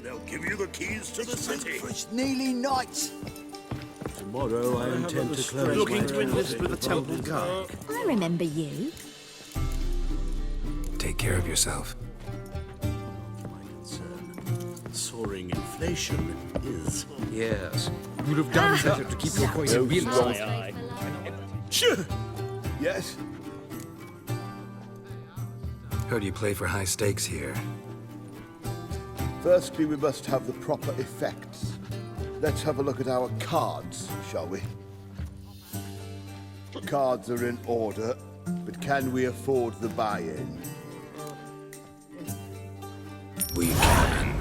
They'll give you the keys to the city. It's nearly night. Tomorrow I intend to close Looking my to enlist with the temple guard. I remember you. Take care of yourself. My concern. Soaring inflation is. Yes. You'd have done better to keep your voice in real. Sure. Yes? Heard you play for high stakes here. Firstly, we must have the proper effects. Let's have a look at our cards, shall we? Cards are in order, but can we afford the buy-in? We can.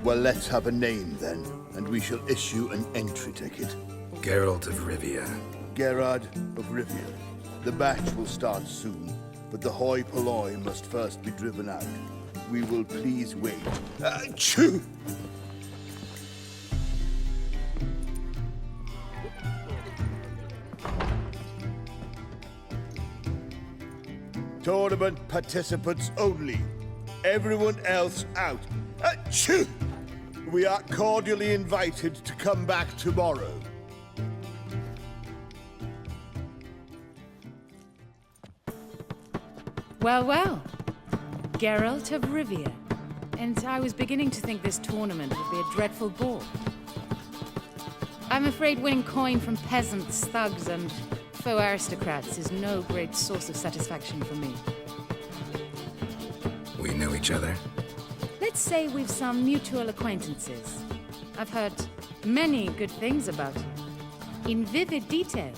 Well, let's have a name then, and we shall issue an entry ticket. Geralt of Rivia. Gerard of Rivia. The match will start soon, but the hoi polloi must first be driven out. We will please wait. Achoo! Tournament participants only. Everyone else out. Achoo! We are cordially invited to come back tomorrow. Well, well. Geralt of Rivia. And I was beginning to think this tournament would be a dreadful bore. I'm afraid winning coin from peasants, thugs, and faux aristocrats is no great source of satisfaction for me. We know each other. Let's say we've some mutual acquaintances. I've heard many good things about you. In vivid detail.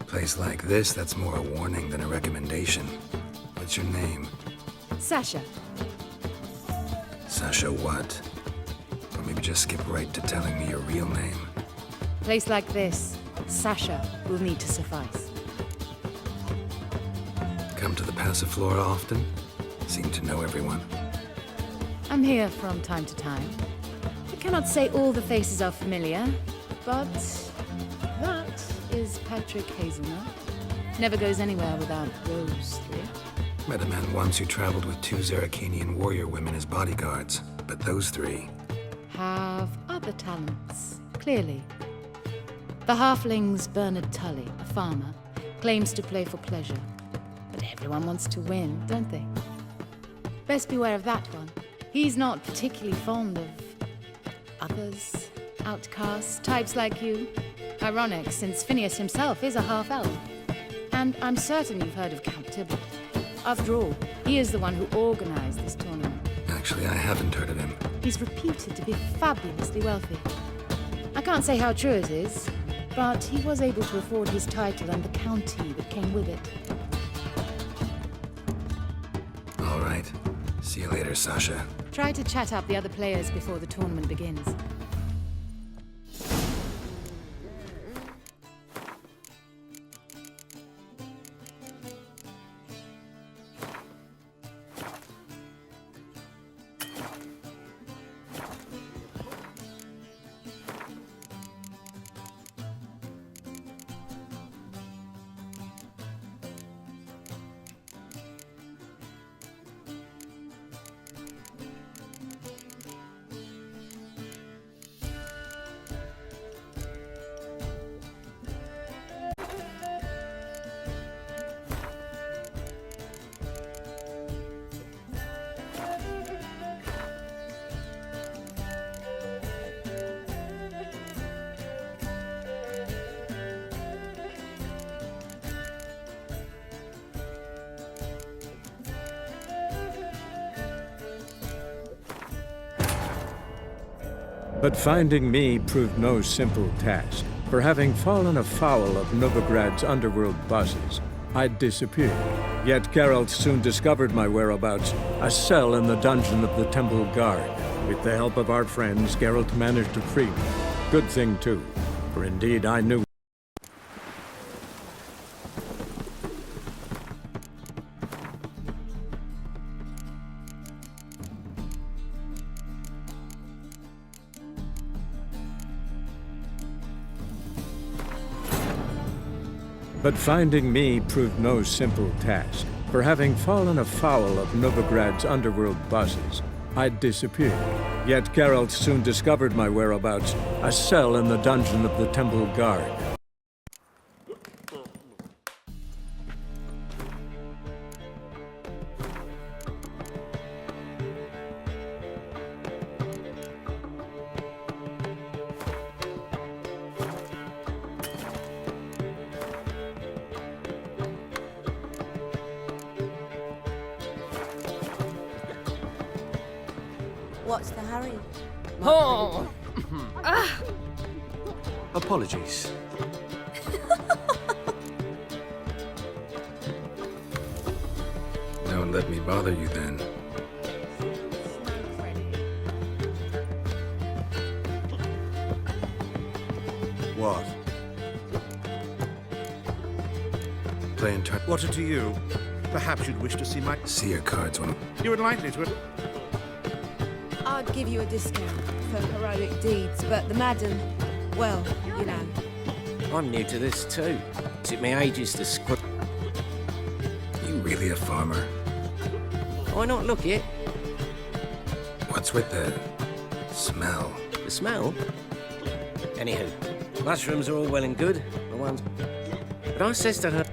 Place like this, that's more a warning than a recommendation. What's your name? Sasha. Sasha what? Or maybe just skip right to telling me your real name. Place like this, Sasha will need to suffice. Come to the Passiflora often? Seem to know everyone. I'm here from time to time. I cannot say all the faces are familiar, but that is Patrick Hazelnut. Never goes anywhere without those three. Met a man once who traveled with 2 Zaracanian warrior women as bodyguards, but those 3... Have other talents, clearly. The halfling's Bernard Tully, a farmer, claims to play for pleasure. But everyone wants to win, don't they? Best beware of that one. He's not particularly fond of others, outcasts, types like you. Ironic, since Phineas himself is a half-elf. And I'm certain you've heard of Count Tibble. After all, he is the one who organized this tournament. Actually, I haven't heard of him. He's reputed to be fabulously wealthy. I can't say how true it is, but he was able to afford his title and the county that came with it. All right. See you later, Sasha. Try to chat up the other players before the tournament begins. But finding me proved no simple task, for having fallen afoul of Novigrad's underworld bosses, I'd disappeared. Yet Geralt soon discovered my whereabouts, a cell in the dungeon of the Temple Guard. With the help of our friends, Geralt managed to free me. Good thing too, for indeed I knew. But finding me proved no simple task, for having fallen afoul of Novigrad's underworld bosses, I'd disappeared. Yet Geralt soon discovered my whereabouts, a cell in the dungeon of the Temple Guard. What's the hurry? Oh! Apologies. Don't let me bother you then. What? Playing turn. What to you? Perhaps you'd wish to see my... See your cards when You're unlikely to... I'd give you a discount for heroic deeds, but the madam, well, you know. I'm new to this too. Took me ages to script. You really a farmer? Why not look it? What's with the smell? The smell? Anywho, mushrooms are all well and good. The ones. But I says to her,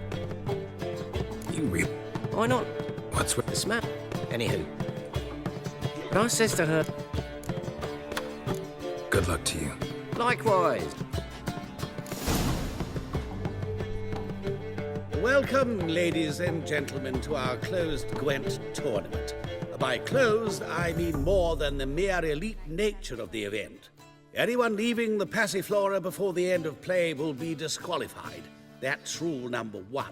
You really? why not What's with the smell? Anywho. But I says to her, Good luck to you. likewise. Welcome, ladies and gentlemen, to our closed Gwent tournament. By closed, I mean more than the mere elite nature of the event. Anyone leaving the Passiflora before the end of play will be disqualified. That's rule number 1.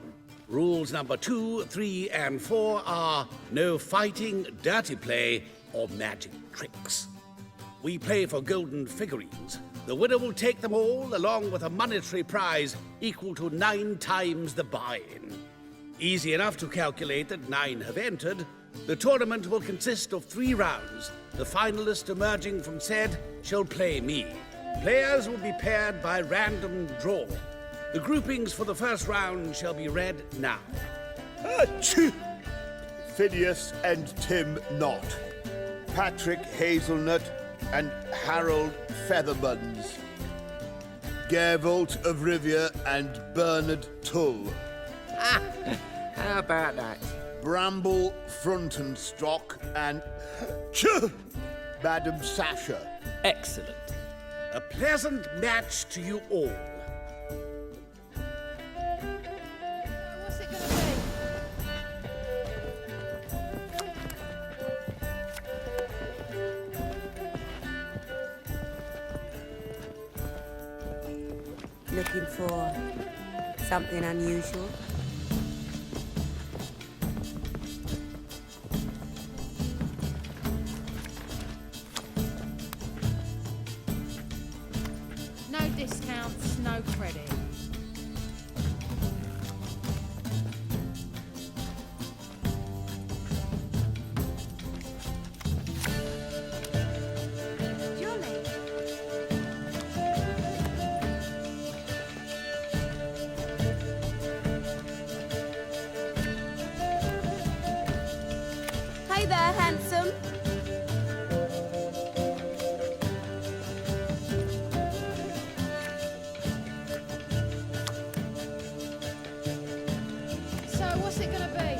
Rules number 2, 3, and 4 are no fighting, dirty play, or magic tricks. We play for golden figurines. The winner will take them all, along with a monetary prize equal to 9 times the buy-in. Easy enough to calculate that 9 have entered. The tournament will consist of 3 rounds. The finalist emerging from said shall play me. Players will be paired by random draw. The groupings for the first round shall be read now. Achoo! Phineas and Tim Knott. Patrick Hazelnut and Harold Featherbuns. Geralt of Rivia and Bernard Tull. How about that? Bramble Frontenstock and Madam Sasha. Excellent. A pleasant match to you all. What's it gonna be? Looking for something unusual? No discounts, no credit. Jolly. Hey there, handsome. So, what's it gonna be?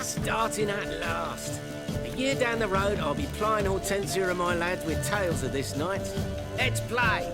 Starting at last. A year down the road, I'll be plying Hortensia and my lads with tales of this night. Let's play.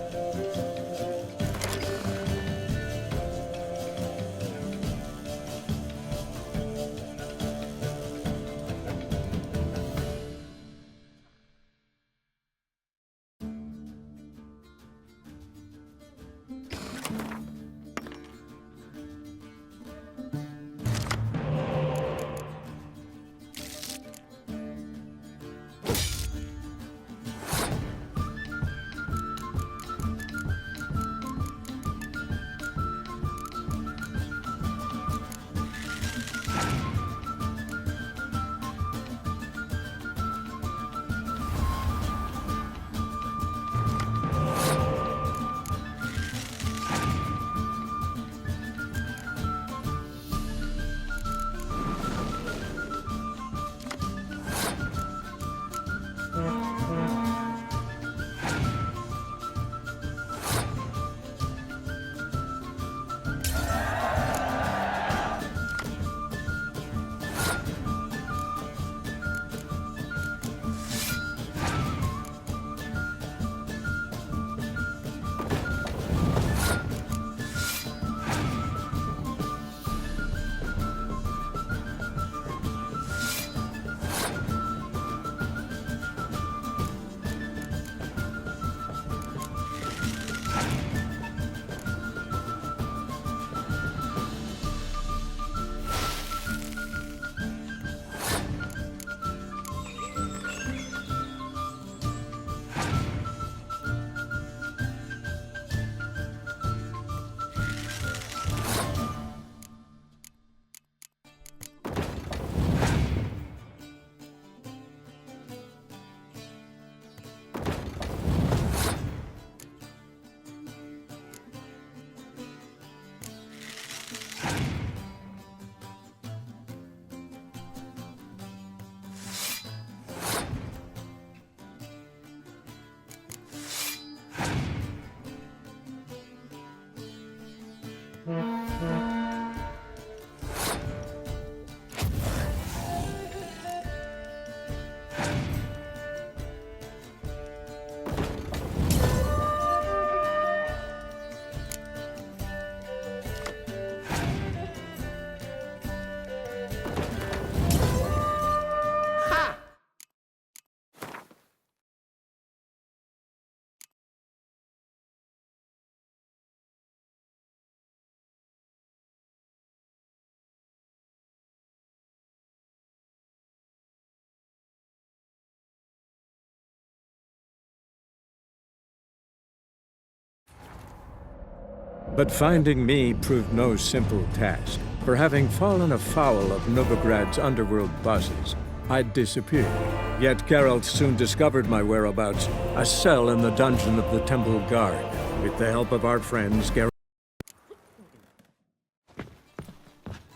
But finding me proved no simple task. For having fallen afoul of Novigrad's underworld bosses, I'd disappeared. Yet Geralt soon discovered my whereabouts, a cell in the dungeon of the Temple Guard. With the help of our friends, Geralt...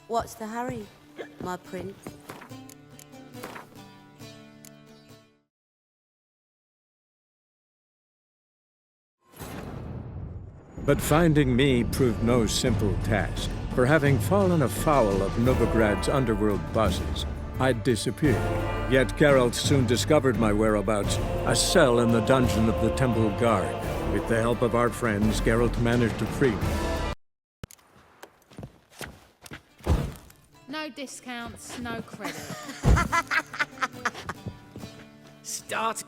What's the hurry, my prince? But finding me proved no simple task. For having fallen afoul of Novigrad's underworld bosses, I'd disappeared. Yet Geralt soon discovered my whereabouts, a cell in the dungeon of the Temple Guard. With the help of our friends, Geralt managed to free me. No discounts, no credit. Start.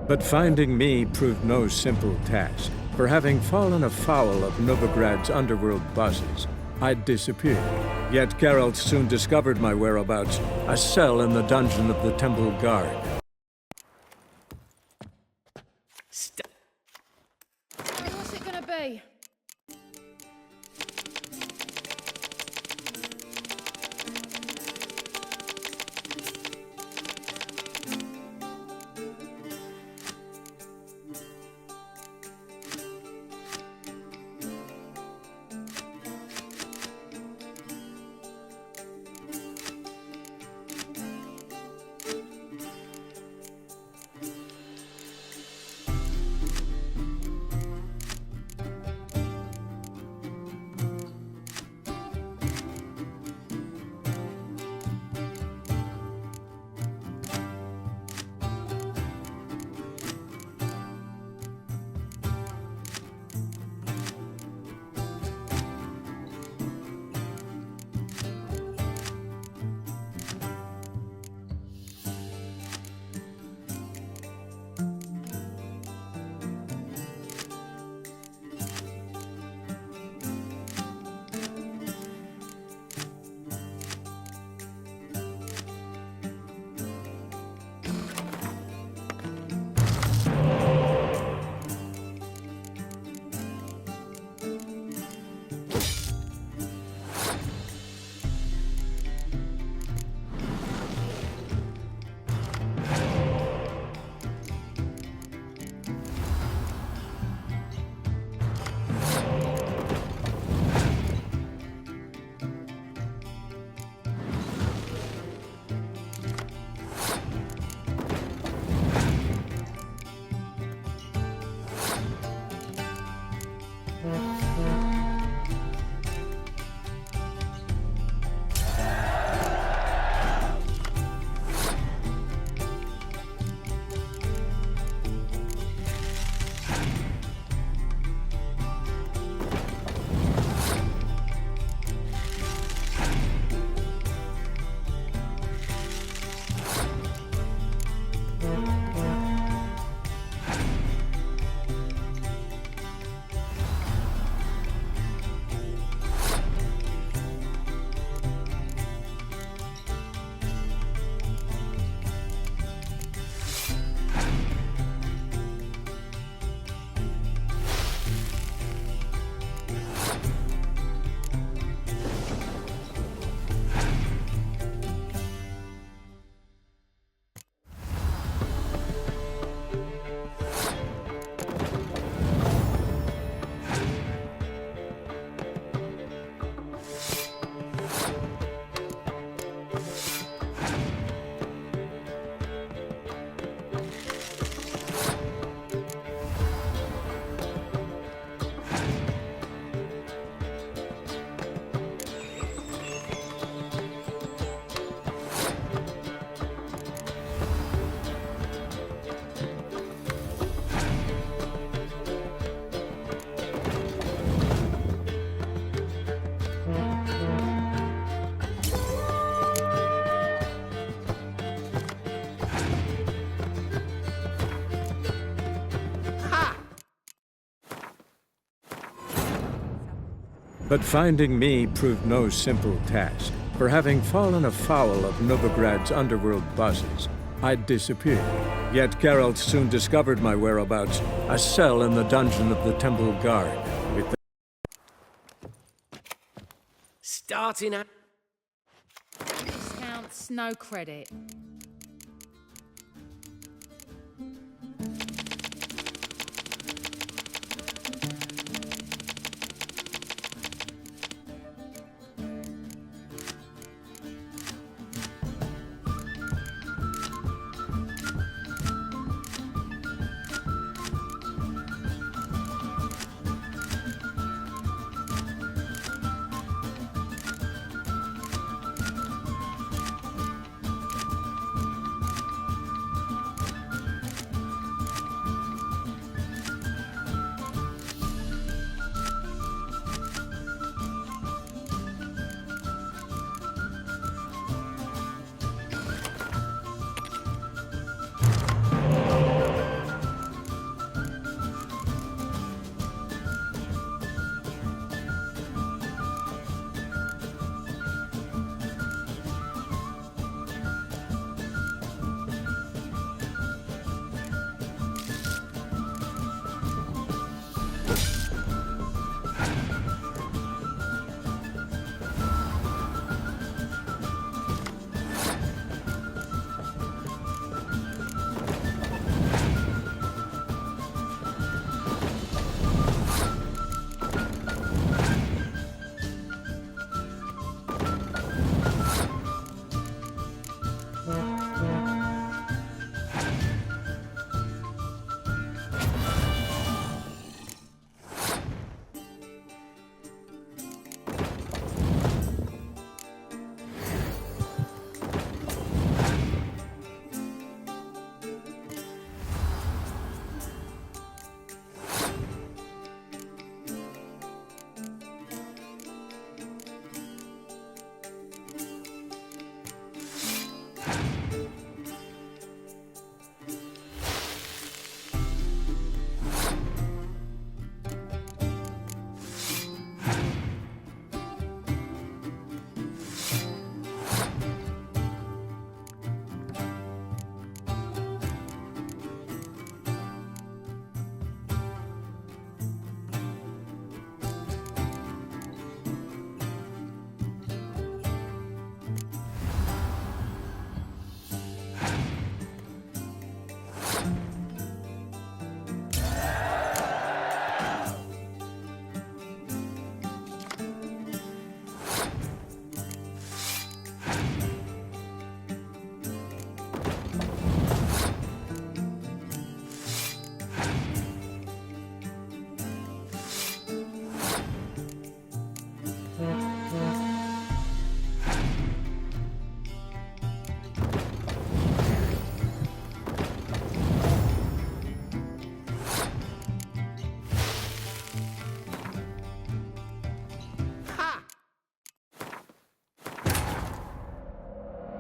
But finding me proved no simple task, for having fallen afoul of Novigrad's underworld bosses, I'd disappeared. Yet Geralt soon discovered my whereabouts, a cell in the dungeon of the Temple Guard. What's it gonna be? But finding me proved no simple task, for having fallen afoul of Novigrad's underworld bosses, I'd disappeared. Yet Geralt soon discovered my whereabouts, a cell in the dungeon of the Temple Guard, with the Starting at... Discounts, no credit.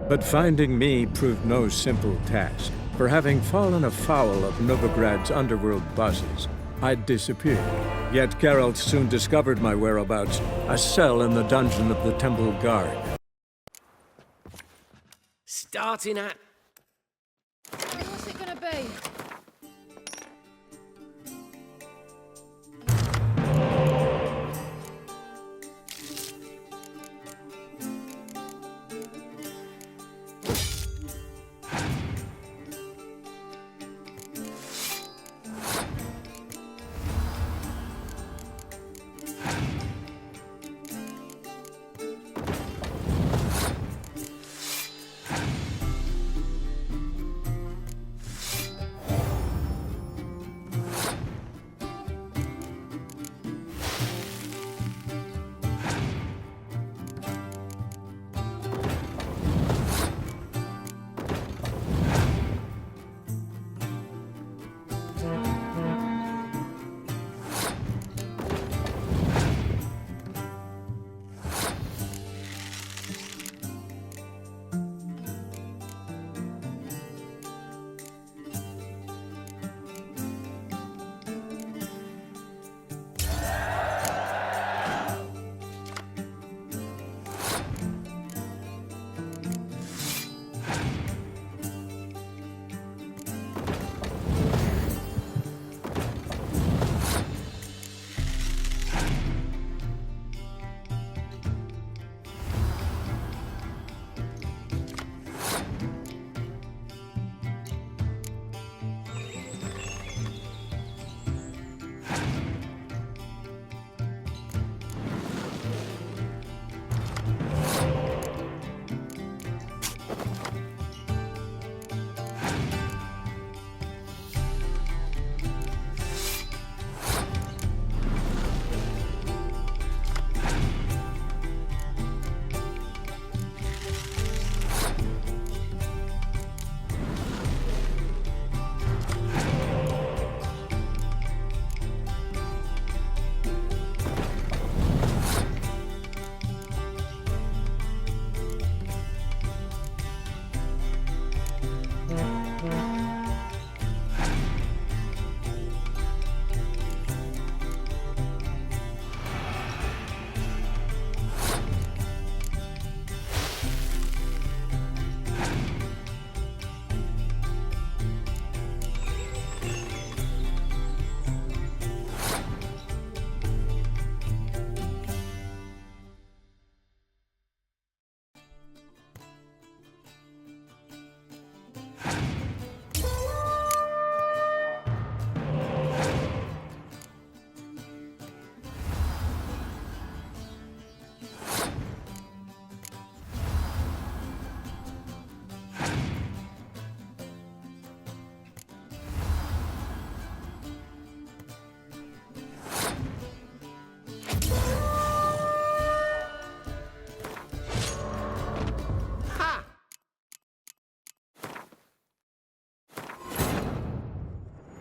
But finding me proved no simple task, for having fallen afoul of Novigrad's underworld bosses, I'd disappeared. Yet Geralt soon discovered my whereabouts, a cell in the dungeon of the Temple Guard. Starting at... What's it gonna be?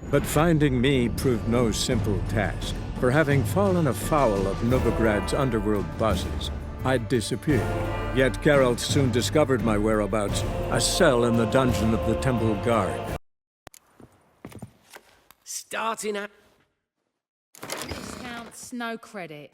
But finding me proved no simple task, for having fallen afoul of Novigrad's underworld bosses, I'd disappeared. Yet Geralt soon discovered my whereabouts, a cell in the dungeon of the Temple Guard. Starting at... Discounts, no credit.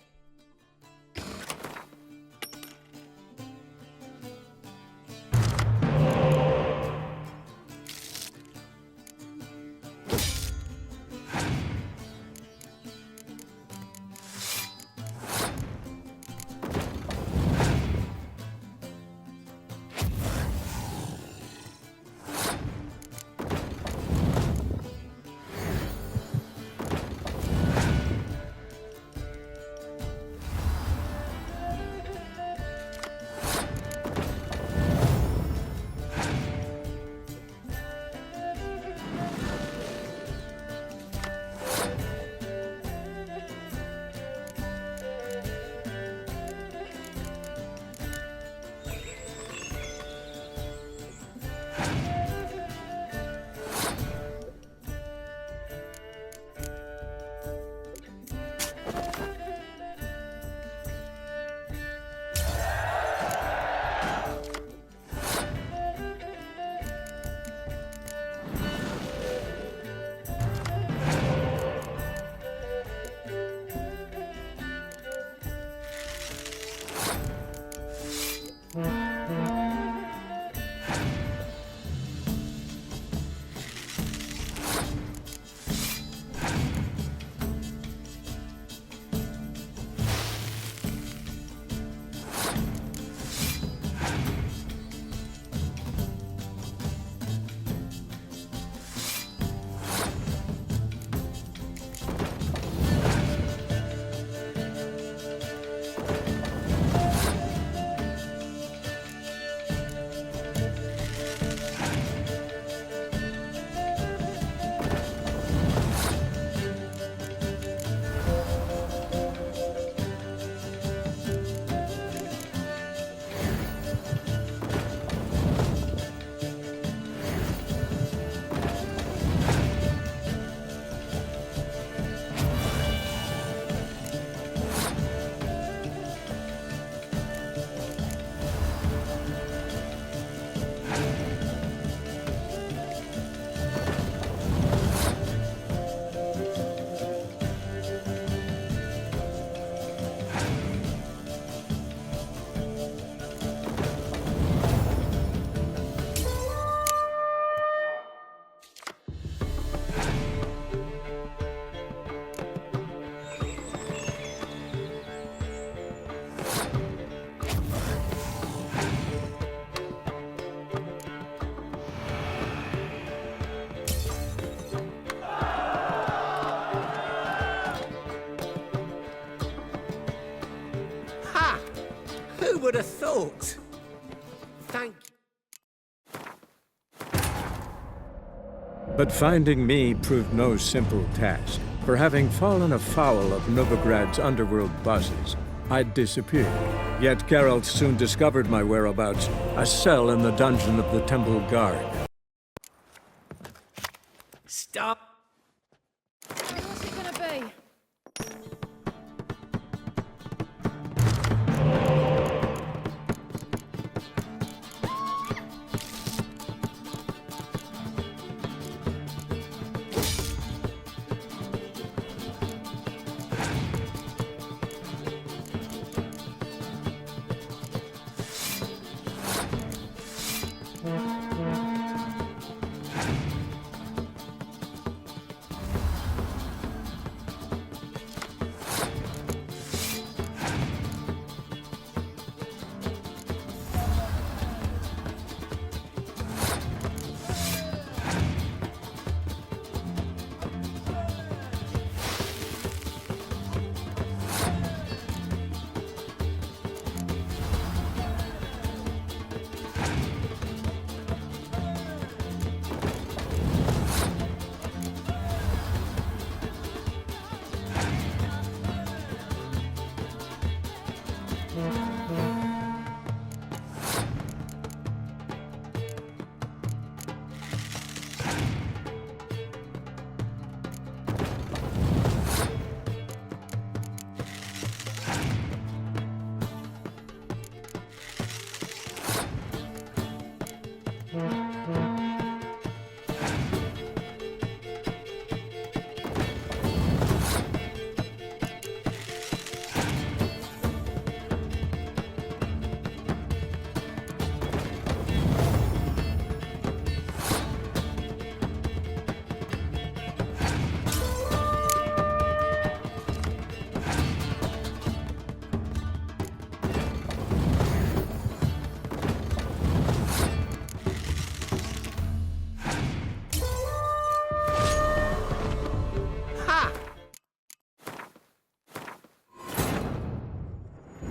would have thought? Thank But finding me proved no simple task, for having fallen afoul of Novigrad's underworld bosses, I'd disappeared. Yet Geralt soon discovered my whereabouts, a cell in the dungeon of the Temple Guard. Stop. What's it gonna be?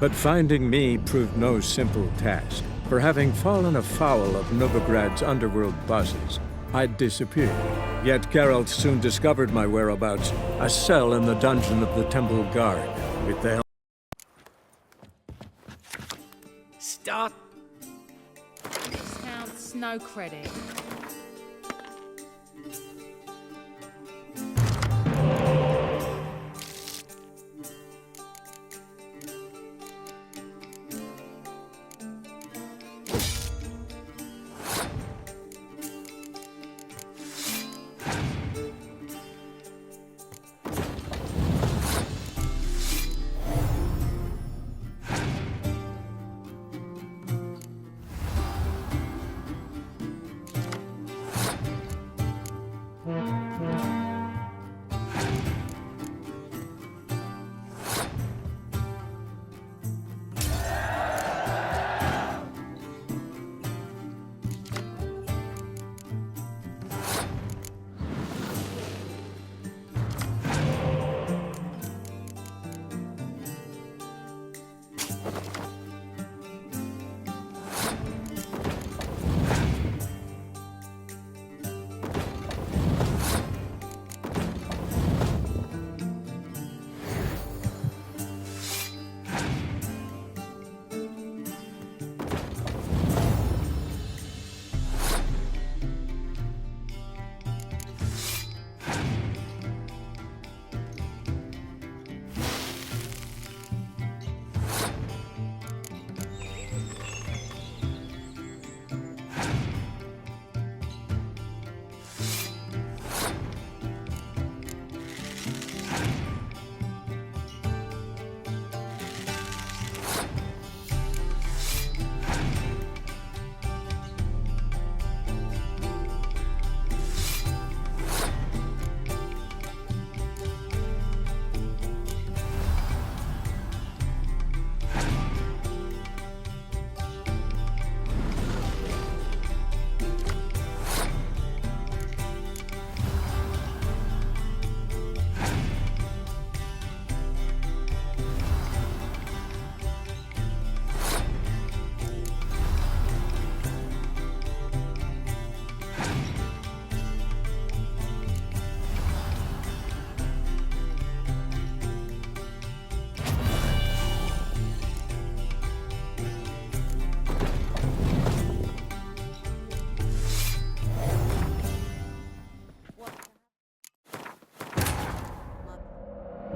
But finding me proved no simple task, for having fallen afoul of Novigrad's underworld bosses, I'd disappeared. Yet Geralt soon discovered my whereabouts, a cell in the dungeon of the Temple Guard, with the help. Stop. Discounts, no credit.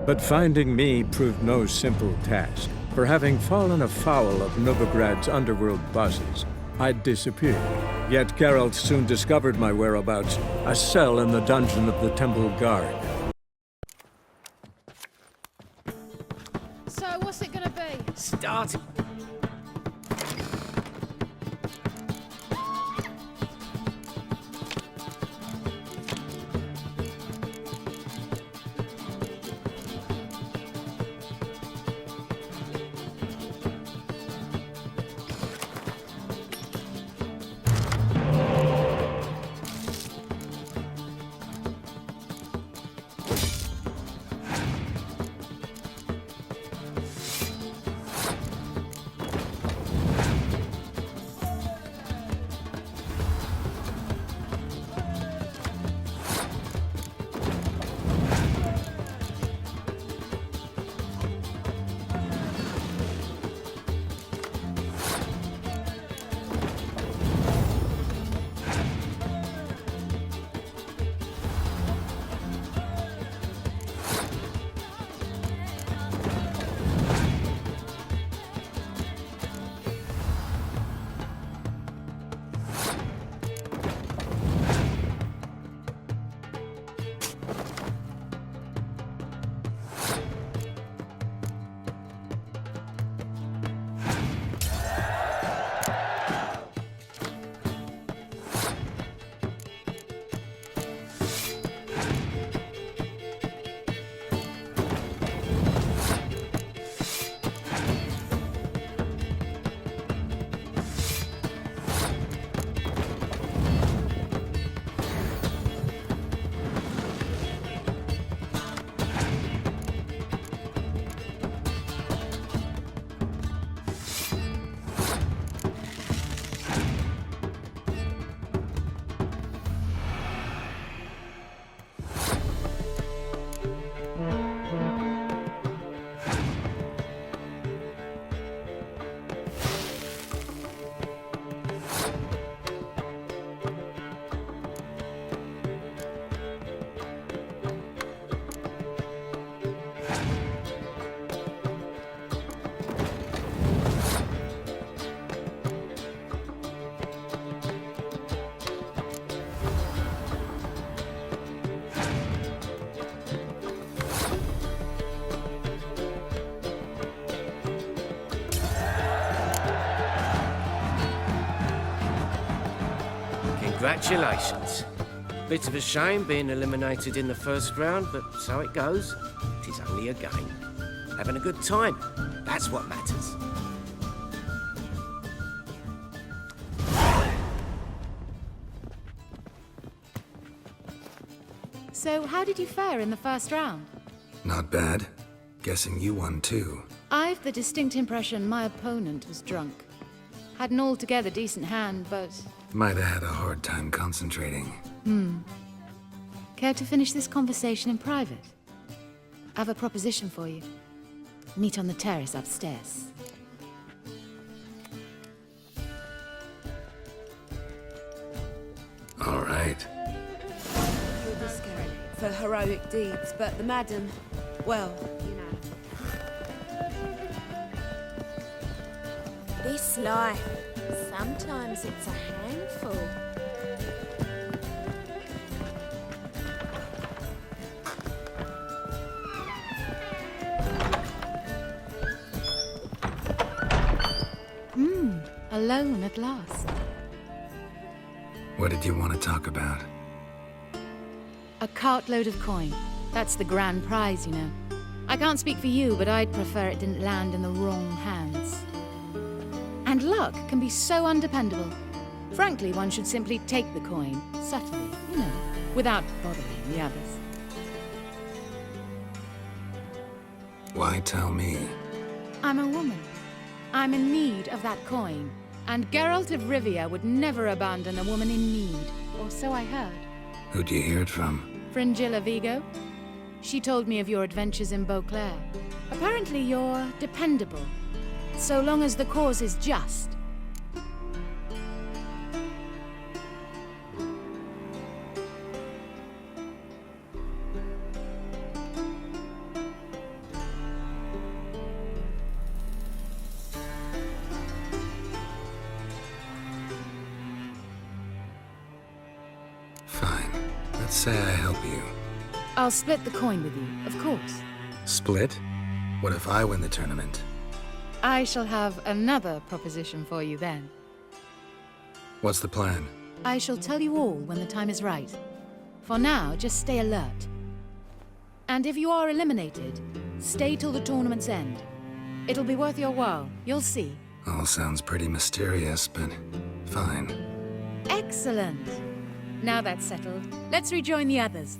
But finding me proved no simple task, for having fallen afoul of Novigrad's underworld bosses, I'd disappeared. Yet Geralt soon discovered my whereabouts, a cell in the dungeon of the Temple Guard. So, what's it gonna be? Start. Congratulations. Bit of a shame being eliminated in the first round, but so it goes. It is only a game. Having a good time, that's what matters. So, how did you fare in the first round? Not bad. Guessing you won too. I've the distinct impression my opponent was drunk. Had an altogether decent hand, but... Might have had a hard time concentrating. Care to finish this conversation in private? I have a proposition for you. Meet on the terrace upstairs. All right. You're discouraged for heroic deeds, but the madam, well, you know. This life, sometimes it's a handful. Alone at last. What did you want to talk about? A cartload of coin. That's the grand prize, you know. I can't speak for you, but I'd prefer it didn't land in the wrong hands. And luck can be so undependable. Frankly, one should simply take the coin, subtly, you know, without bothering the others. Why tell me? I'm a woman. I'm in need of that coin. And Geralt of Rivia would never abandon a woman in need, or so I heard. Who'd you hear it from? Fringilla Vigo. She told me of your adventures in Beauclair. Apparently you're dependable, so long as the cause is just. Let's say I help you. I'll split the coin with you, of course. Split? What if I win the tournament? I shall have another proposition for you then. What's the plan? I shall tell you all when the time is right. For now, just stay alert. And if you are eliminated, stay till the tournament's end. It'll be worth your while, you'll see. All sounds pretty mysterious, but fine. Excellent! Now that's settled, let's rejoin the others.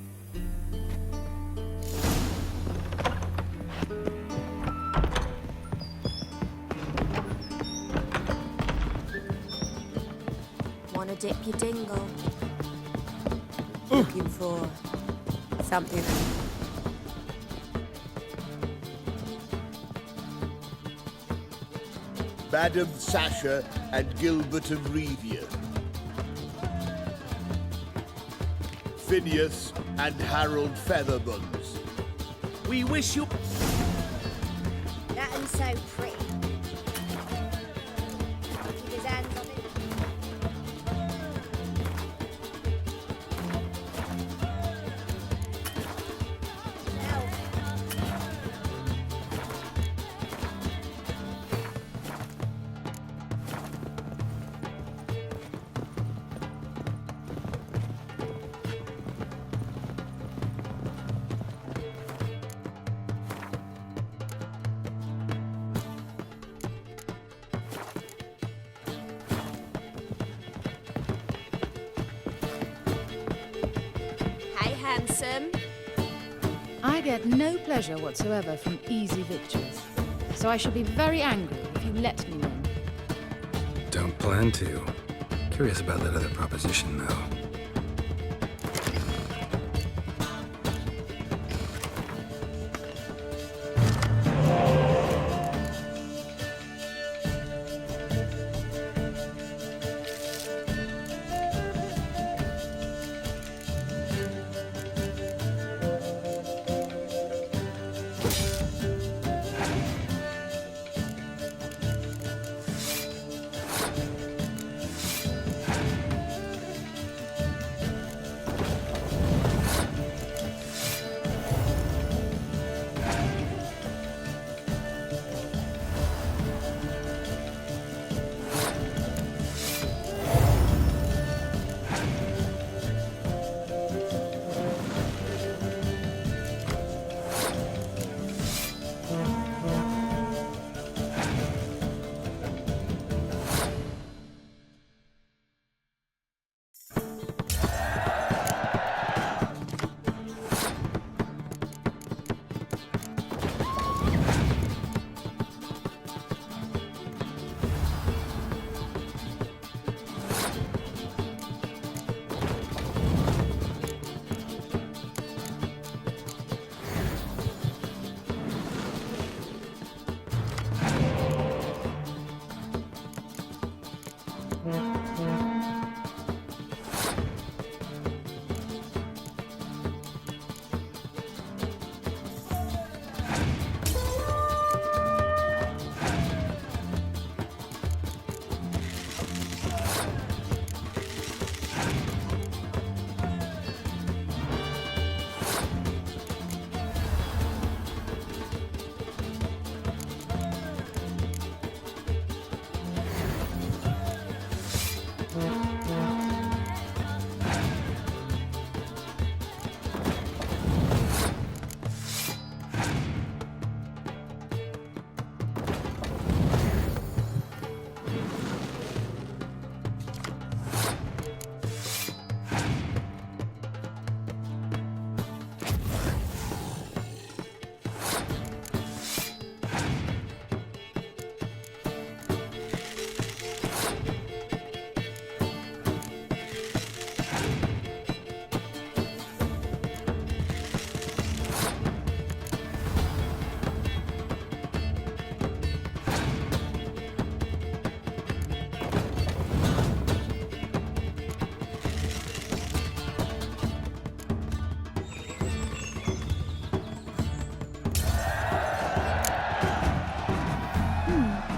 Wanna dip your dingle? Looking for something. Madam Sasha and Gilbert of Revia. Phineas and Harold Featherbones. We wish you... That one's so pretty. Keep his hands on it. Hey, handsome. I get no pleasure whatsoever from easy victories, so I shall be very angry if you let me win. Don't plan to. Curious about that other proposition, though.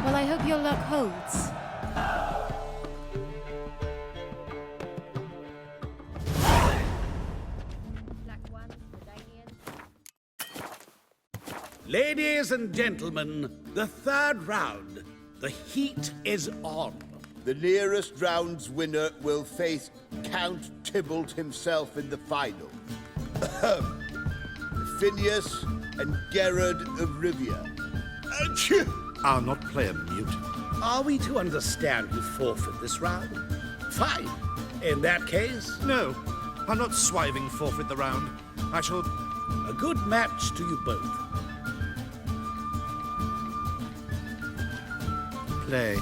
I hope your luck holds. Ladies and gentlemen, the third round. The heat is on. The nearest round's winner will face Count Tybalt himself in the final. Phineas and Gerard of Rivia. I'll not play a mute. Are we to understand you forfeit this round? Fine. In that case, No, I'm not swiving forfeit the round. I shall... a good match to you both. play.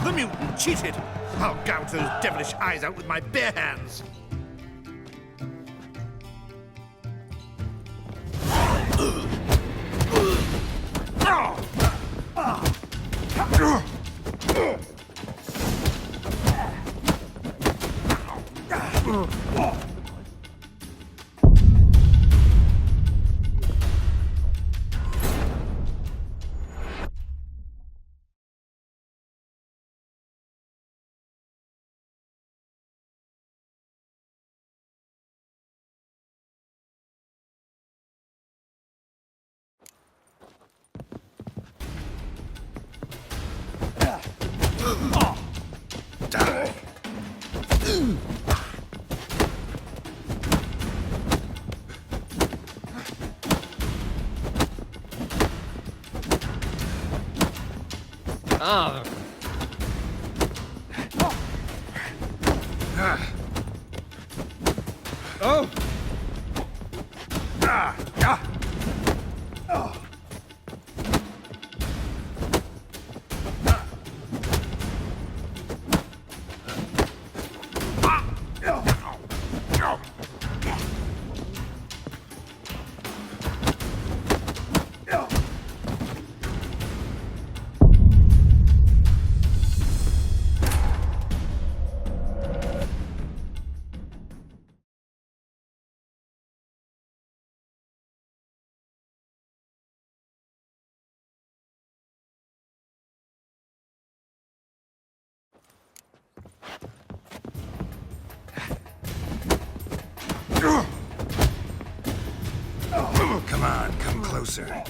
The mutant cheated! I'll gouge those devilish eyes out with my bare hands! Die. Ah. Oh! Ah! Ah! Oh! Come on, come closer.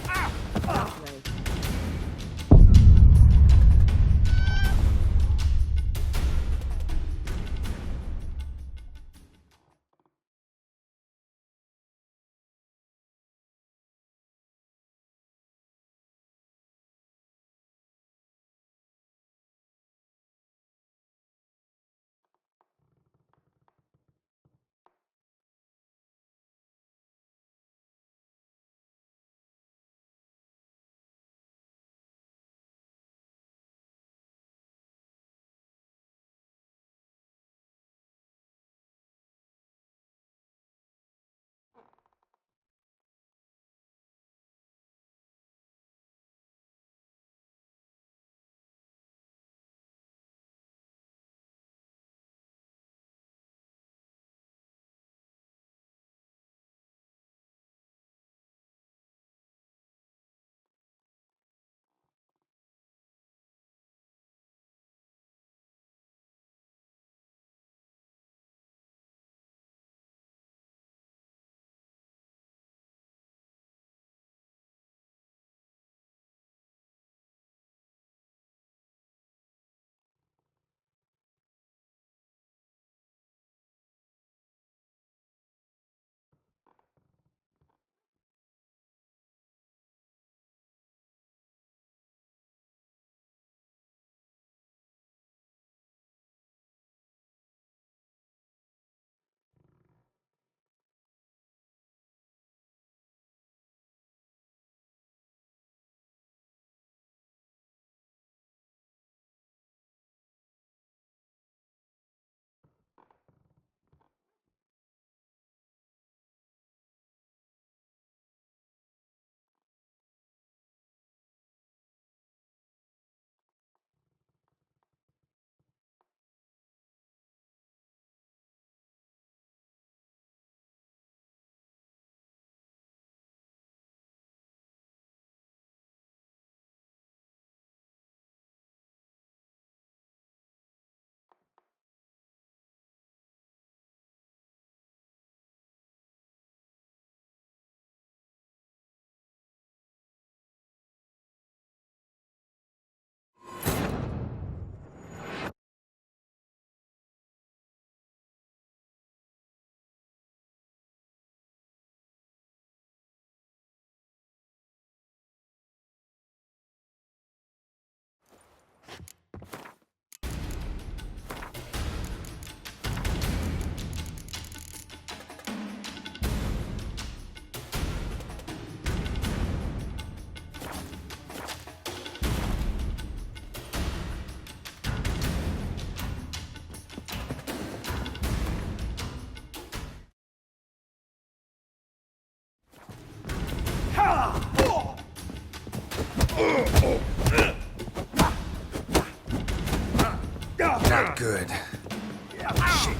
Not good. Shit.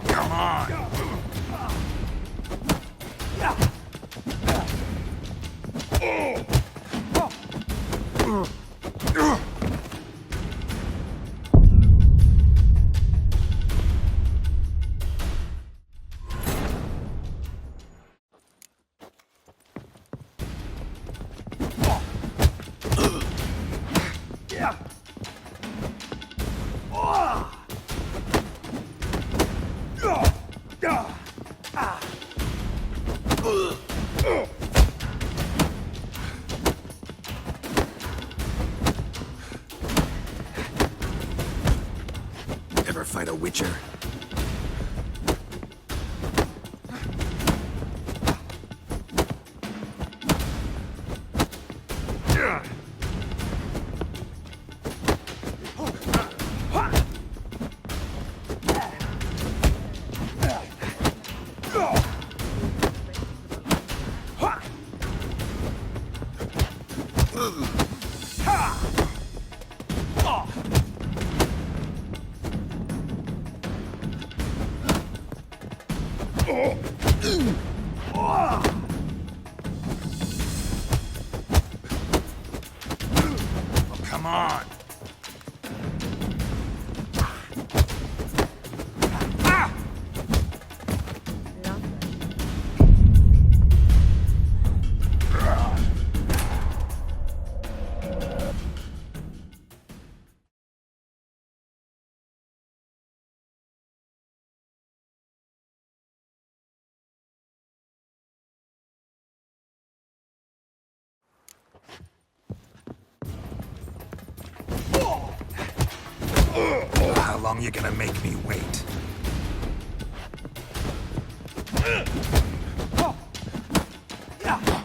Come on! Ever fight a witcher? Come on! How long you gonna make me wait? Yeah.